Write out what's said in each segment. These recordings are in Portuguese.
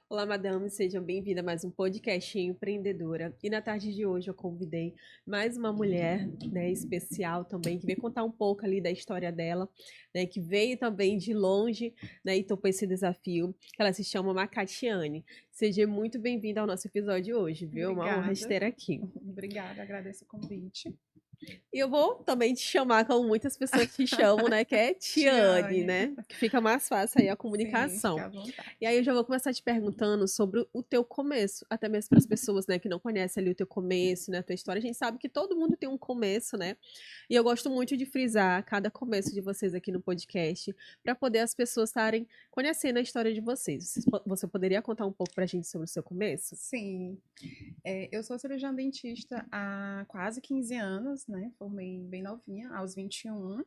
Olá, madame, seja bem-vinda a mais um podcast empreendedora. E na tarde de hoje eu convidei mais uma mulher, né, especial também, que veio contar um pouco ali da história dela, né, que veio também de longe, né, e topou esse desafio. Ela se chama Macatiane. Seja muito bem-vinda ao nosso episódio de hoje, viu? É uma honra te Obrigada. ter aqui. Obrigada, agradeço o convite. E eu vou também te chamar como muitas pessoas te chamam, né? Que é Tiane, Tiane. né? Que fica mais fácil aí a Sim, fica comunicação. à vontade. E aí eu já vou começar te perguntando sobre o teu começo, até mesmo para as pessoas, né, que não conhecem ali o teu começo, né, a tua história. A gente sabe que todo mundo tem um começo, né? E eu gosto muito de frisar cada começo de vocês aqui no podcast, para poder as pessoas estarem conhecendo a história de vocês. Você poderia contar um pouco pra gente sobre o seu começo? Sim, eu sou cirurgiã dentista há quase 15 anos, né? Formei bem novinha, aos 21.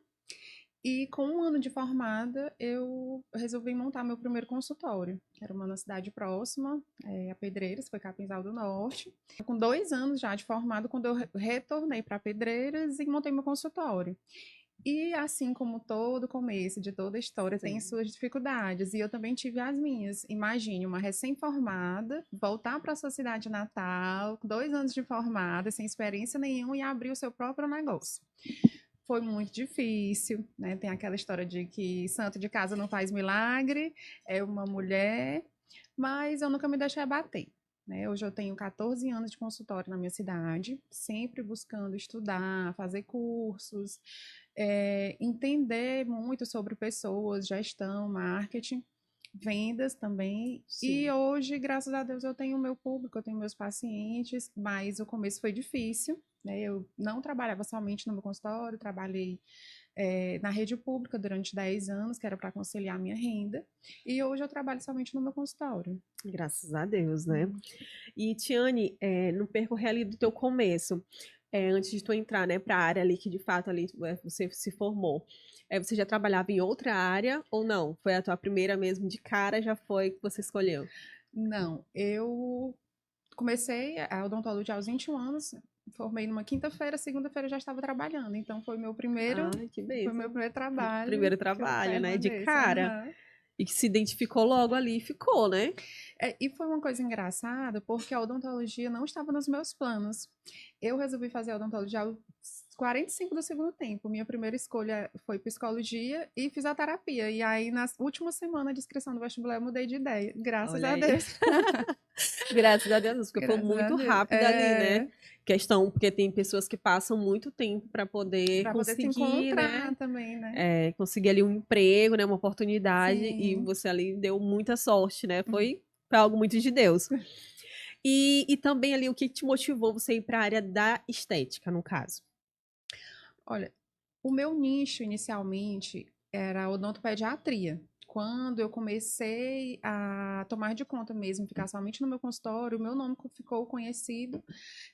E com um ano de formada, eu resolvi montar meu primeiro consultório. Era uma na cidade próxima, a Pedreiras, foi Capinzal do Norte. Com 2 anos já de formado, quando eu retornei para Pedreiras e montei meu consultório. E assim como todo começo de toda história tem Sim. suas dificuldades, e eu também tive as minhas. Imagine uma recém-formada voltar para sua cidade natal, com 2 anos de formada, sem experiência nenhuma, e abrir o seu próprio negócio. Foi muito difícil, né? Tem aquela história de que santo de casa não faz milagre, é uma mulher, mas eu nunca me deixei abater. Né? Hoje eu tenho 14 anos de consultório na minha cidade, sempre buscando estudar, fazer cursos, entender muito sobre pessoas, gestão, marketing, vendas também. E Sim. hoje, graças a Deus, eu tenho o meu público, eu tenho meus pacientes, mas o começo foi difícil. Né? Eu não trabalhava somente no meu consultório, trabalhei na rede pública durante 10 anos, que era para conciliar a minha renda, e hoje eu trabalho somente no meu consultório. Graças a Deus, né? E, Tiane, no percorrer ali do teu começo, antes de tu entrar, né, para a área ali que de fato ali você se formou, você já trabalhava em outra área ou não? Foi a tua primeira mesmo de cara, já foi que você escolheu? Não, eu comecei a odontologia aos 21 anos, formei numa quinta-feira, segunda-feira eu já estava trabalhando, então Ai, que foi meu bênção. primeiro trabalho Primeiro que eu trabalho, né, de permaneço. cara. Aham. E que se identificou logo ali e ficou, né? E foi uma coisa engraçada, porque a odontologia não estava nos meus planos. Eu resolvi fazer odontologia aos 45 do segundo tempo. Minha primeira escolha foi psicologia e fisioterapia. E aí, na última semana de inscrição do vestibular, eu mudei de ideia. Graças Olha a aí. Deus. Graças a Deus, porque foi Graças a muito Deus. rápido ali, né? Questão, porque tem pessoas que passam muito tempo para poder Para poder se conseguir, né? encontrar também, né? Conseguir ali um emprego, né? Uma oportunidade, e Sim. você ali deu muita sorte, né? Foi algo muito de Deus. E também ali o que te motivou você ir para a área da estética, no caso? Olha, o meu nicho inicialmente era odontopediatria. Quando eu comecei a tomar de conta mesmo, ficar somente no meu consultório, o meu nome ficou conhecido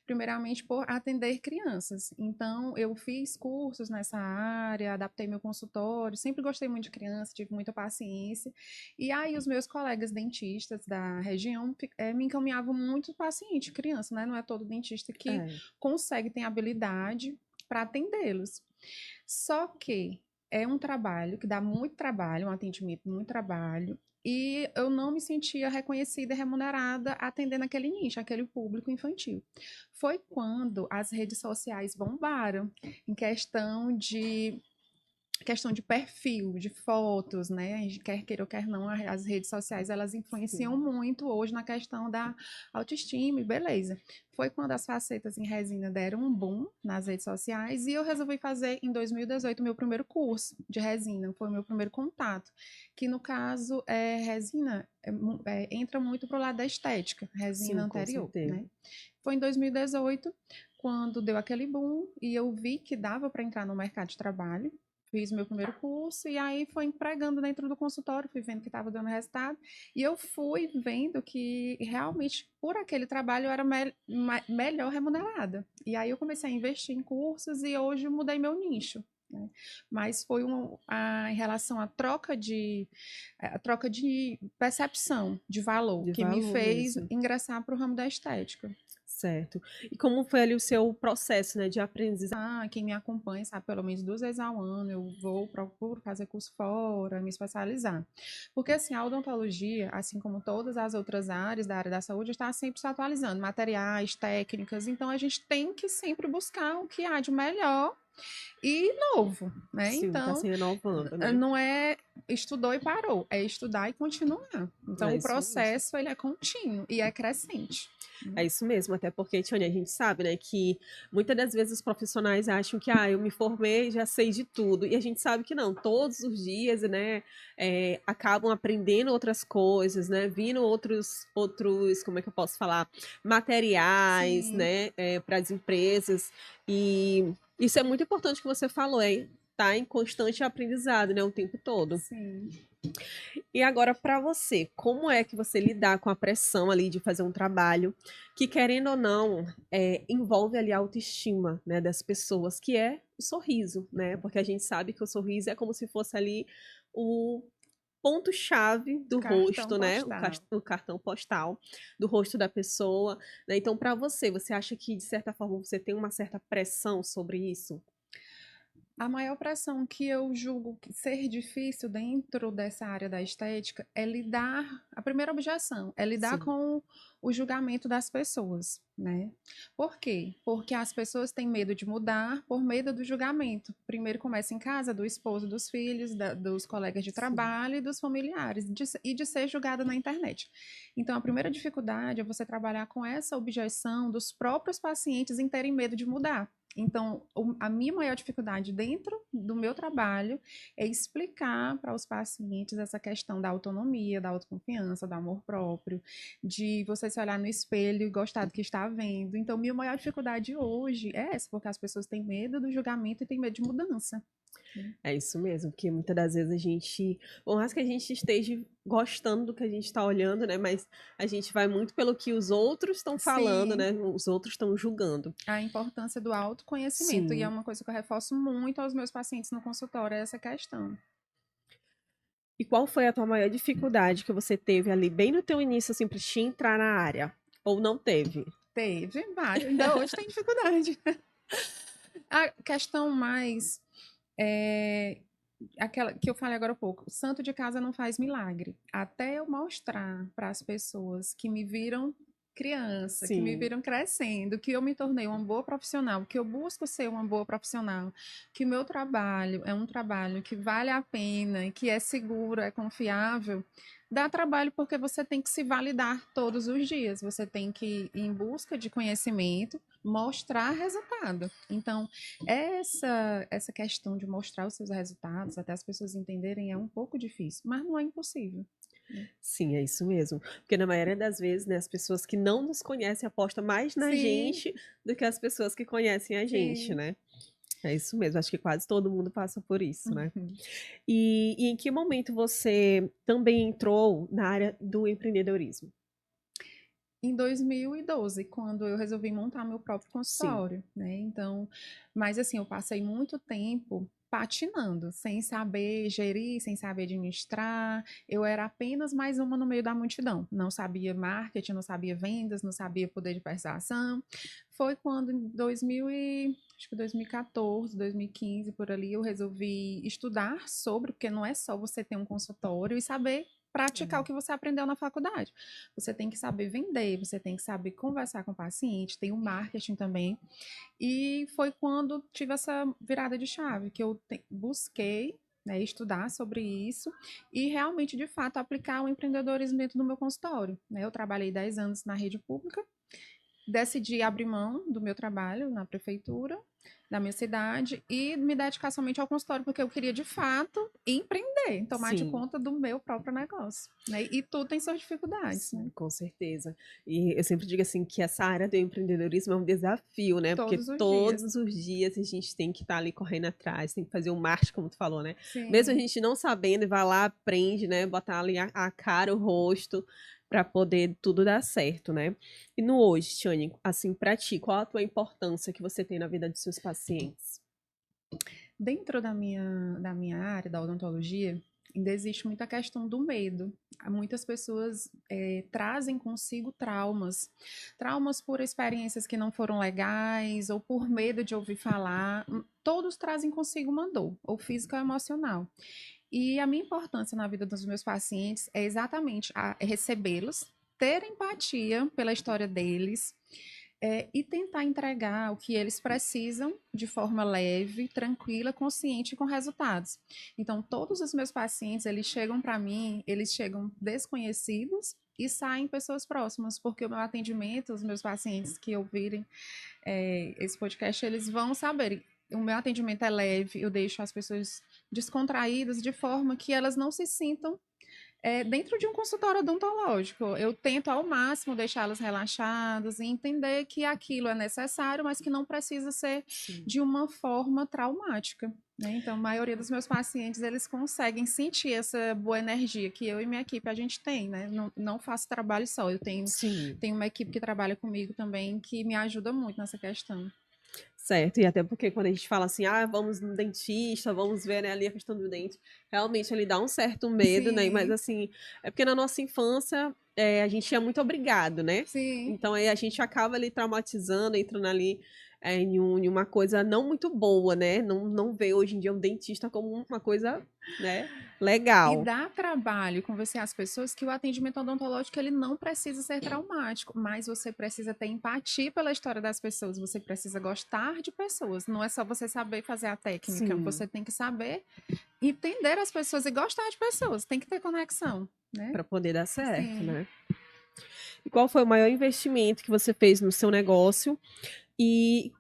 primeiramente por atender crianças. Então, eu fiz cursos nessa área, adaptei meu consultório, sempre gostei muito de criança, tive muita paciência. E aí, os meus colegas dentistas da região me encaminhavam muito paciente, criança, né? Não é todo dentista que É, consegue ter habilidade para atendê-los. Só que é um trabalho que dá muito trabalho, um atendimento muito trabalho, e eu não me sentia reconhecida e remunerada atendendo aquele nicho, aquele público infantil. Foi quando as redes sociais bombaram em questão de perfil, de fotos, né? A gente quer queira ou quer não, as redes sociais elas influenciam sim. muito hoje na questão da autoestima e beleza. Foi quando as facetas em resina deram um boom nas redes sociais e eu resolvi fazer em 2018 o meu primeiro curso de resina, foi o meu primeiro contato, que no caso resina entra muito pro lado da estética, resina Sim, com anterior, né? certeza. Foi em 2018 quando deu aquele boom e eu vi que dava para entrar no mercado de trabalho. Fiz meu primeiro curso e aí foi empregando dentro do consultório, fui vendo que estava dando resultado e eu fui vendo que realmente por aquele trabalho eu era melhor remunerada. E aí eu comecei a investir em cursos e hoje eu mudei meu nicho. Né? Mas foi em relação à troca de percepção de valor De que me valor fez mesmo. ingressar para o ramo da estética. Certo. E como foi ali o seu processo, né, de aprendizagem? Quem me acompanha sabe, pelo menos 2 vezes ao ano eu procuro fazer curso fora, me especializar. Porque assim, a odontologia, assim como todas as outras áreas da área da saúde, está sempre se atualizando, materiais, técnicas, então a gente tem que sempre buscar o que há de melhor e novo, né? Sim, tá Então, se renovando, né? não é estudou e parou, é estudar e continuar. Então, É o isso mesmo. processo, ele é contínuo e é crescente. É isso mesmo, até porque, Tiane, a gente sabe, né, que muitas das vezes os profissionais acham que, eu me formei, já sei de tudo, e a gente sabe que não, todos os dias, né, acabam aprendendo outras coisas, né, vindo outros, como é que eu posso falar, materiais, Sim, né, para as empresas, e isso é muito importante que você falou, tá em constante aprendizado, né, o tempo todo. sim. E agora, para você, como é que você lidar com a pressão ali de fazer um trabalho que, querendo ou não, envolve ali a autoestima, né, das pessoas, que é o sorriso, né? Porque a gente sabe que o sorriso é como se fosse ali o ponto-chave do Cartão rosto, né? postal. O cartão postal do rosto da pessoa, né? Então, para você, você acha que, de certa forma, você tem uma certa pressão sobre isso? A maior pressão que eu julgo ser difícil dentro dessa área da estética é lidar, a primeira objeção, é lidar Sim, com o julgamento das pessoas, né? Por quê? Porque as pessoas têm medo de mudar por medo do julgamento. Primeiro começa em casa, do esposo, dos filhos, dos colegas de sim. trabalho e dos familiares, e de ser julgada na internet. Então, a primeira dificuldade é você trabalhar com essa objeção dos próprios pacientes em terem medo de mudar. Então, a minha maior dificuldade dentro do meu trabalho é explicar para os pacientes essa questão da autonomia, da autoconfiança, do amor próprio, de você se olhar no espelho e gostar do que está vendo. Então, minha maior dificuldade hoje é essa, porque as pessoas têm medo do julgamento e têm medo de mudança. É isso mesmo, porque muitas das vezes a gente, por mais que a gente esteja gostando do que a gente está olhando, né? Mas a gente vai muito pelo que os outros estão falando, Sim, né? Os outros estão julgando. a importância do autoconhecimento, e é Sim. uma coisa que eu reforço muito aos meus pacientes no consultório, é essa questão. E qual foi a tua maior dificuldade que você teve ali, bem no teu início, assim, para te entrar na área? Ou não teve? Teve vários, ainda hoje tem dificuldade. A questão mais é, aquela que eu falei agora há pouco, santo de casa não faz milagre. Até eu mostrar para as pessoas que me viram criança, que me Sim. viram crescendo, que eu me tornei uma boa profissional, que eu busco ser uma boa profissional, que o meu trabalho é um trabalho que vale a pena, que é seguro, é confiável. Dá trabalho porque você tem que se validar todos os dias, você tem que ir em busca de conhecimento, mostrar resultado. Então, essa questão de mostrar os seus resultados, até as pessoas entenderem, é um pouco difícil, mas não é impossível. Sim, é isso mesmo. Porque na maioria das vezes, né, as pessoas que não nos conhecem apostam mais na Sim, gente do que as pessoas que conhecem a gente, sim. né? É isso mesmo, acho que quase todo mundo passa por isso, né? Uhum. E em que momento você também entrou na área do empreendedorismo? Em 2012, quando eu resolvi montar meu próprio Sim, consultório, né? Então, mas assim, eu passei muito tempo patinando, sem saber gerir, sem saber administrar. Eu era apenas mais uma no meio da multidão. Não sabia marketing, não sabia vendas, não sabia poder de persuasão. Foi quando em 2000 e, acho que 2014, 2015 por ali, eu resolvi estudar sobre, porque não é só você ter um consultório e saber praticar o que você aprendeu na faculdade. Você tem que saber vender, você tem que saber conversar com o paciente, tem o marketing também. E foi quando tive essa virada de chave, que eu busquei, né, estudar sobre isso e realmente, de fato, aplicar o empreendedorismo dentro do meu consultório. Né? Eu trabalhei 10 anos na rede pública, decidi abrir mão do meu trabalho na prefeitura da minha cidade e me dedicar somente ao consultório, porque eu queria, de fato, empreender, tomar de sim. conta do meu próprio negócio. Né? E tudo tem suas dificuldades, né? Sim, com certeza. E eu sempre digo assim que essa área do empreendedorismo é um desafio, né? Porque Todos os dias. todos os dias a gente tem que estar ali correndo atrás, tem que fazer o marketing, como tu falou, né? Mesmo a Sim. gente não sabendo, vai lá, aprende, né? Botar ali a cara, o rosto, para poder tudo dar certo, né? E no hoje, Tiane, assim, pra ti, qual a tua importância que você tem na vida dos seus pacientes? Dentro da minha área, da odontologia, ainda existe muita questão do medo. Muitas pessoas trazem consigo traumas. Traumas por experiências que não foram legais, ou por medo de ouvir falar. Todos trazem consigo uma dor, ou física ou emocional. E a minha importância na vida dos meus pacientes é exatamente recebê-los, ter empatia pela história deles, e tentar entregar o que eles precisam de forma leve, tranquila, consciente e com resultados. Então, todos os meus pacientes, eles chegam para mim, eles chegam desconhecidos e saem pessoas próximas, porque o meu atendimento, os meus pacientes que ouvirem esse podcast, eles vão saber. O meu atendimento é leve, eu deixo as pessoas descontraídas de forma que elas não se sintam dentro de um consultório odontológico. Eu tento ao máximo deixá-las relaxadas e entender que aquilo é necessário, mas que não precisa ser de uma forma traumática. Né? Então, a maioria dos meus pacientes, eles conseguem sentir essa boa energia que eu e minha equipe a gente tem, né? Não faço trabalho só, eu tenho uma equipe que trabalha comigo também, que me ajuda muito nessa questão. Certo, e até porque quando a gente fala assim, vamos no dentista, vamos ver, né, ali a questão do dente, realmente ele dá um certo medo, né, mas assim, é porque na nossa infância a gente é muito obrigado, né? Sim. Então aí a gente acaba ali traumatizando, entrando ali em uma coisa não muito boa, né? Não vê hoje em dia um dentista como uma coisa, né, legal. E dá trabalho convencer as pessoas que o atendimento odontológico ele não precisa ser traumático, mas você precisa ter empatia pela história das pessoas, você precisa gostar de pessoas, não é só você saber fazer a técnica, você tem que saber entender as pessoas e gostar de pessoas, tem que ter conexão, né? Para poder dar certo, né? E qual foi o maior investimento que você fez no seu negócio? E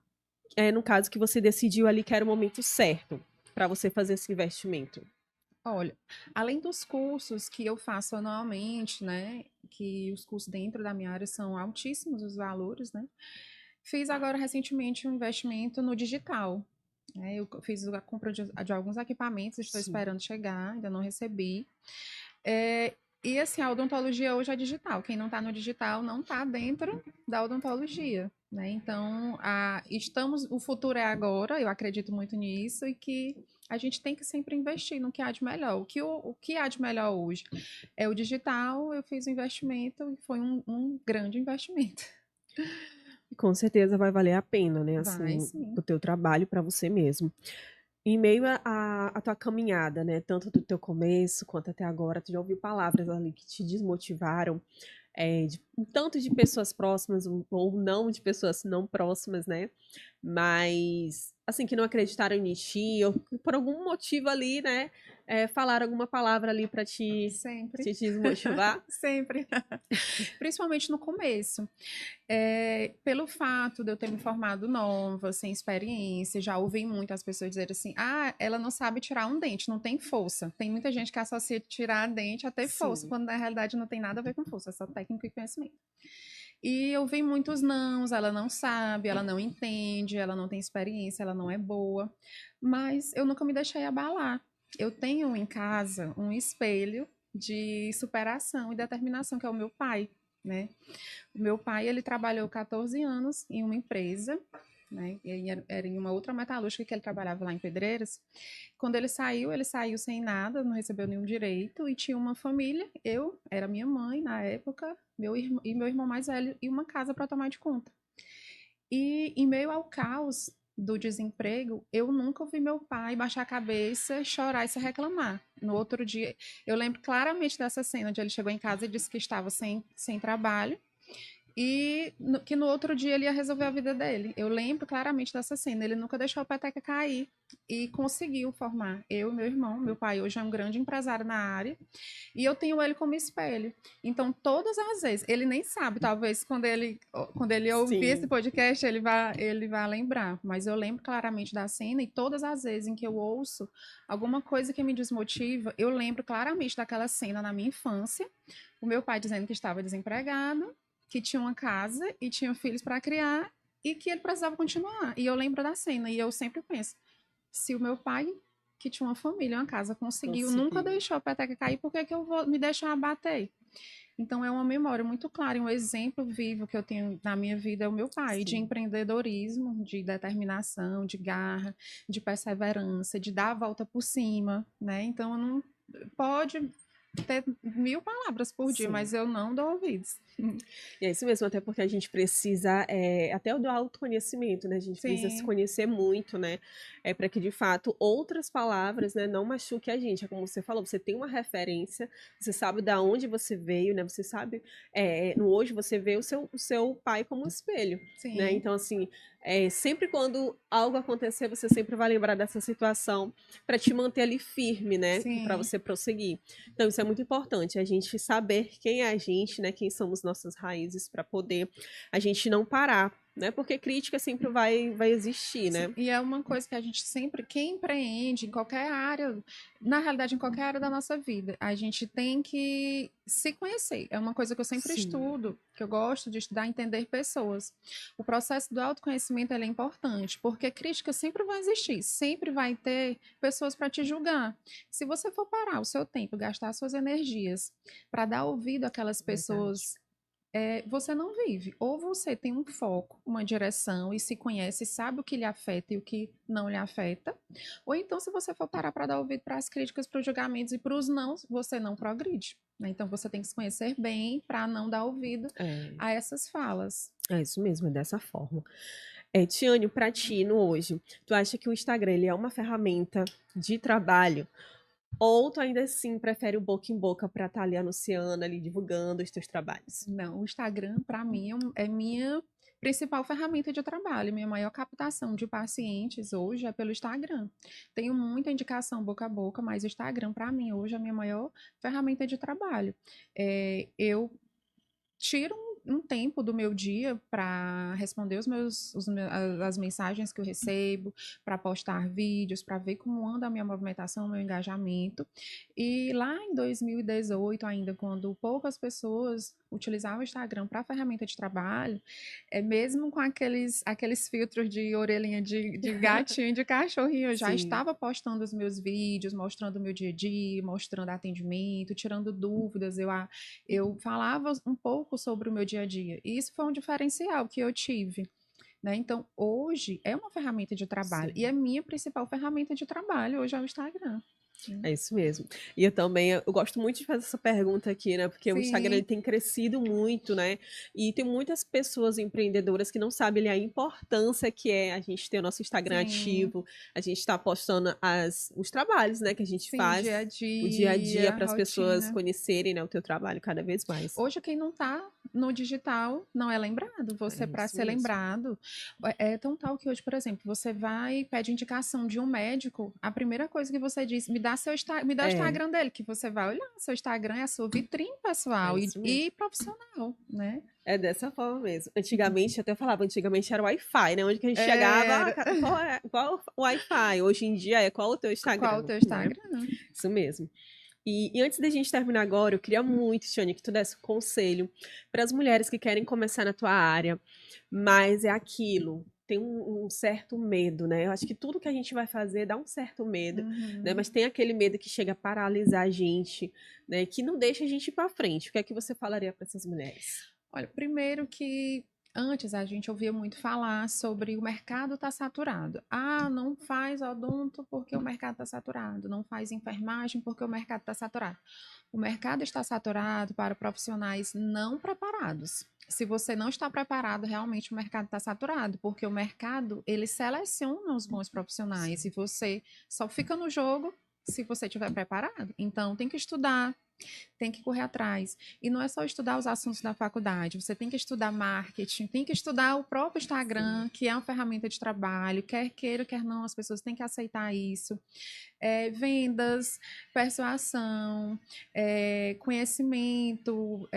no caso que você decidiu ali que era o momento certo para você fazer esse investimento? Olha, além dos cursos que eu faço anualmente, né, que os cursos dentro da minha área são altíssimos os valores, né, fiz agora recentemente um investimento no digital. Né, eu fiz a compra de alguns equipamentos, estou esperando chegar, ainda não recebi. E assim, a odontologia hoje é digital. Quem não está no digital não está dentro da odontologia. Né? Então, o futuro é agora, eu acredito muito nisso, e que a gente tem que sempre investir no que há de melhor. O que há de melhor hoje é o digital, eu fiz um investimento e foi um grande investimento. Com certeza vai valer a pena, né? Vai, Assim, sim. o teu trabalho para você mesmo. Em meio à tua caminhada, né? Tanto do teu começo quanto até agora, tu já ouviu palavras ali que te desmotivaram, tanto de pessoas próximas ou não de pessoas não próximas, né? Mas, assim, que não acreditaram em ti, ou que por algum motivo ali, né? Falaram alguma palavra ali para te desmotivar? Sempre. Principalmente no começo. Pelo fato de eu ter me formado nova, sem experiência, já ouvi muitas pessoas dizerem assim, ela não sabe tirar um dente, não tem força. Tem muita gente que associa tirar dente a ter força, quando na realidade não tem nada a ver com força, é só técnica e conhecimento. E eu vi muitos nãos, ela não sabe, ela não entende, ela não tem experiência, ela não é boa. Mas eu nunca me deixei abalar. Eu tenho em casa um espelho de superação e determinação, que é o meu pai, né? O meu pai, ele trabalhou 14 anos em uma empresa, né? Era em uma outra metalúrgica que ele trabalhava lá em Pedreiras. Quando ele saiu sem nada, não recebeu nenhum direito e tinha uma família. Eu era minha mãe na época, meu irmão mais velho e uma casa para tomar de conta. E em meio ao caos do desemprego, eu nunca ouvi meu pai baixar a cabeça, chorar e se reclamar. No outro dia, eu lembro claramente dessa cena onde ele chegou em casa e disse que estava sem trabalho e que no outro dia ele ia resolver a vida dele. Eu lembro claramente dessa cena. Ele nunca deixou a peteca cair e conseguiu formar. Eu e meu irmão. Meu pai hoje é um grande empresário na área e eu tenho ele como espelho. Então, todas as vezes, ele nem sabe, talvez quando ele ouvir esse podcast, ele vai lembrar. Mas eu lembro claramente da cena e todas as vezes em que eu ouço alguma coisa que me desmotiva, eu lembro claramente daquela cena na minha infância. O meu pai dizendo que estava desempregado, que tinha uma casa e tinha filhos para criar e que ele precisava continuar. E eu lembro da cena e eu sempre penso, se o meu pai, que tinha uma família, uma casa, conseguiu. Nunca deixou a peteca cair, por que eu vou me deixar abater? Então é uma memória muito clara, um exemplo vivo que eu tenho na minha vida é o meu pai, de empreendedorismo, de determinação, de garra, de perseverança, de dar a volta por cima, né? Então eu pode ter 1000 palavras por dia, Sim. mas eu não dou ouvidos. E é isso mesmo, até porque a gente precisa, até do autoconhecimento, né? A gente precisa se Sim, conhecer muito, né? Para que, de fato, outras palavras, né, não machuque a gente. É como você falou, você tem uma referência, você sabe da onde você veio, né? Você sabe, no hoje você vê o seu pai como um espelho, né? sim, Então, assim, sempre quando algo acontecer, você sempre vai lembrar dessa situação para te manter ali firme, né? Para sim. você prosseguir. Então, isso é muito importante, a gente saber quem é a gente, né? Quem somos nossas raízes, para poder a gente não parar, né? Porque crítica sempre vai existir, Sim, né? e é uma coisa que a gente sempre, quem empreende em qualquer área, na realidade, em qualquer área da nossa vida, a gente tem que se conhecer. É uma coisa que eu sempre Sim, estudo, que eu gosto de estudar, entender pessoas. O processo do autoconhecimento ele é importante, porque crítica sempre vai existir, sempre vai ter pessoas para te julgar. Se você for parar o seu tempo, gastar suas energias para dar ouvido àquelas verdade. pessoas você não vive. Ou você tem um foco, uma direção e se conhece, sabe o que lhe afeta e o que não lhe afeta. Ou então, se você for parar para dar ouvido para as críticas, para os julgamentos e para os não, você não progride. Né? Então, você tem que se conhecer bem para não dar ouvido É, a essas falas. é isso mesmo, é dessa forma. Tiane, para ti, no hoje, tu acha que o Instagram ele é uma ferramenta de trabalho? Ou tu ainda assim prefere o boca em boca para estar ali anunciando, ali divulgando os teus trabalhos? Não, o Instagram, para mim, é minha principal ferramenta de trabalho. Minha maior captação de pacientes hoje é pelo Instagram. Tenho muita indicação boca a boca, mas o Instagram, para mim, hoje é a minha maior ferramenta de trabalho. Eu tiro um tempo do meu dia para responder as mensagens que eu recebo, para postar vídeos, para ver como anda a minha movimentação, o meu engajamento. E lá em 2018, ainda quando poucas pessoas utilizavam o Instagram para ferramenta de trabalho, mesmo com aqueles filtros de orelhinha de gatinho, de cachorrinho, eu já Sim, estava postando os meus vídeos, mostrando o meu dia a dia, mostrando atendimento, tirando dúvidas. Eu falava um pouco sobre o meu dia a dia. E isso foi um diferencial que eu tive. Né? Então, hoje é uma ferramenta de trabalho. E sim. a minha principal ferramenta de trabalho hoje é o Instagram. É isso mesmo. E eu também, eu gosto muito de fazer essa pergunta aqui, né? Porque o Instagram ele Sim, tem crescido muito, né? E tem muitas pessoas empreendedoras que não sabem ali, a importância que é a gente ter o nosso Instagram sim, ativo, a gente está postando os trabalhos, né, que a gente sim, o dia a faz, o dia a dia dia, para a as pessoas rotina. conhecerem, né, o teu trabalho cada vez mais. Hoje, quem não está no digital não é lembrado. É Você, para isso ser mesmo. lembrado, é tão tal que hoje, por exemplo, você vai e pede indicação de um médico, a primeira coisa que você diz, me dá o É, Instagram dele, que você vai olhar. Seu Instagram é a sua vitrine é pessoal isso mesmo. e profissional, né? É dessa forma mesmo. Antigamente, até falava, antigamente era o Wi-Fi, né? Onde que a gente chegava, Era. qual o Wi-Fi? Hoje em dia é qual o teu Qual o Instagram, teu né? Instagram? Isso mesmo. E antes da gente terminar agora, eu queria muito, Tiane, que tu desse um conselho para as mulheres que querem começar na tua área, mas é aquilo, tem um certo medo, né? Eu acho que tudo que a gente vai fazer dá um certo medo, né? Uhum. Mas tem aquele medo que chega a paralisar a gente, né? Que não deixa a gente ir para frente. O que é que você falaria para essas mulheres? Olha, primeiro que antes a gente ouvia muito falar sobre o mercado está saturado. Ah, não faz odonto porque o mercado está saturado. Não faz enfermagem porque o mercado está saturado. O mercado está saturado para profissionais não preparados. Se você não está preparado, realmente o mercado está saturado, porque o mercado ele seleciona os bons profissionais e você só fica no jogo se você estiver preparado. Então tem que estudar, tem que correr atrás. E não é só estudar os assuntos da faculdade, você tem que estudar marketing, tem que estudar o próprio Sim, Instagram, que é uma ferramenta de trabalho, quer queira, quer não, as pessoas têm que aceitar isso. Vendas, persuasão, conhecimento,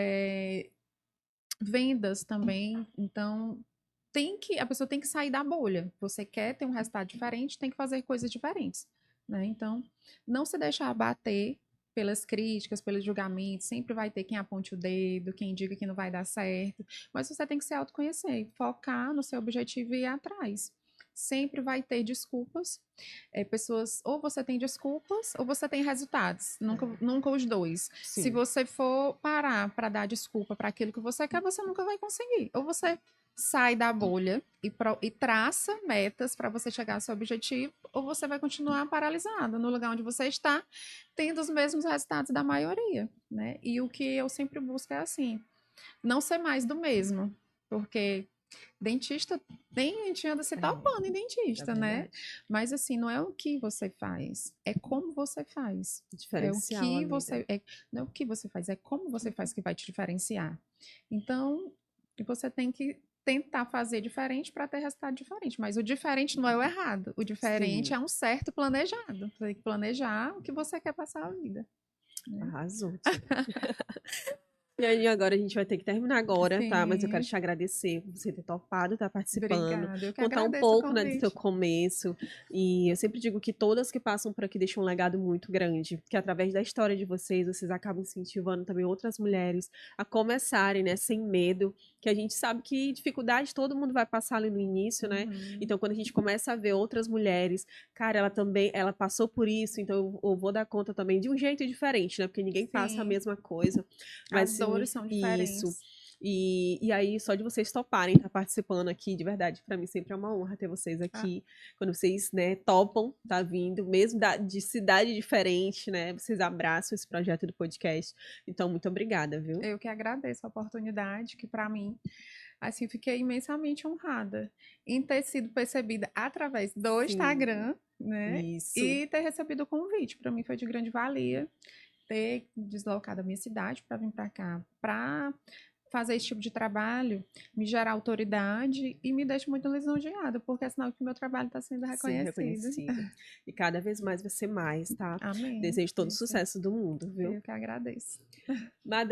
vendas também. Então, a pessoa tem que sair da bolha. Você quer ter um resultado diferente, tem que fazer coisas diferentes. Né? Então, não se deixar abater pelas críticas, pelos julgamentos, sempre vai ter quem aponte o dedo, quem diga que não vai dar certo, mas você tem que se autoconhecer, focar no seu objetivo e ir atrás. sempre vai ter desculpas. Pessoas, ou você tem desculpas, ou você tem resultados. Nunca os dois. Sim. Se você for parar para dar desculpa para aquilo que você quer, você nunca vai conseguir. Ou você sai da bolha e traça metas para você chegar ao seu objetivo, ou você vai continuar paralisado no lugar onde você está, tendo os mesmos resultados da maioria, né? E o que eu sempre busco é assim, não ser mais do mesmo, porque dentista, nem a gente anda se topando em dentista, né? Mas assim, não é o que você faz, é como você faz. Diferencial, é o que você, não é o que você faz, é como você faz que vai te diferenciar. Então, você tem que tentar fazer diferente para ter resultado diferente. Mas o diferente não é o errado. O diferente é um certo planejado. Você tem que planejar o que você quer passar a vida. Né? Arrasou. E aí, agora a gente vai ter que terminar agora, Sim. tá? Mas eu quero te agradecer por você ter topado, estar participando. Obrigada. Eu que contar um agradeço o pouco, né, do convite. seu começo. E eu sempre digo que todas que passam por aqui deixam um legado muito grande. Porque através da história de vocês acabam incentivando também outras mulheres a começarem, né, sem medo. Que a gente sabe que dificuldade todo mundo vai passar ali no início, né? Então, quando a gente começa a ver outras mulheres, cara, ela passou por isso, então eu vou dar conta também de um jeito diferente, né? Porque ninguém passa a mesma coisa. Mas as dores são diferentes. Isso. E aí, só de vocês toparem estar participando aqui, de verdade, para mim sempre é uma honra ter vocês aqui. Quando vocês, né, topam, tá vindo, mesmo de cidade diferente, né? Vocês abraçam esse projeto do podcast. Então, muito obrigada, viu? Eu que agradeço a oportunidade, que para mim, assim, fiquei imensamente honrada em ter sido percebida através do Instagram, né? Isso. E ter recebido o convite. Para mim foi de grande valia ter deslocado a minha cidade para vir para cá, para fazer esse tipo de trabalho, me gerar autoridade e me deixa muito lisonjeada, porque é sinal que o meu trabalho está sendo reconhecido. E cada vez mais vai ser mais, tá? Amém. Desejo todo o sucesso do mundo, viu? Eu que agradeço. Madame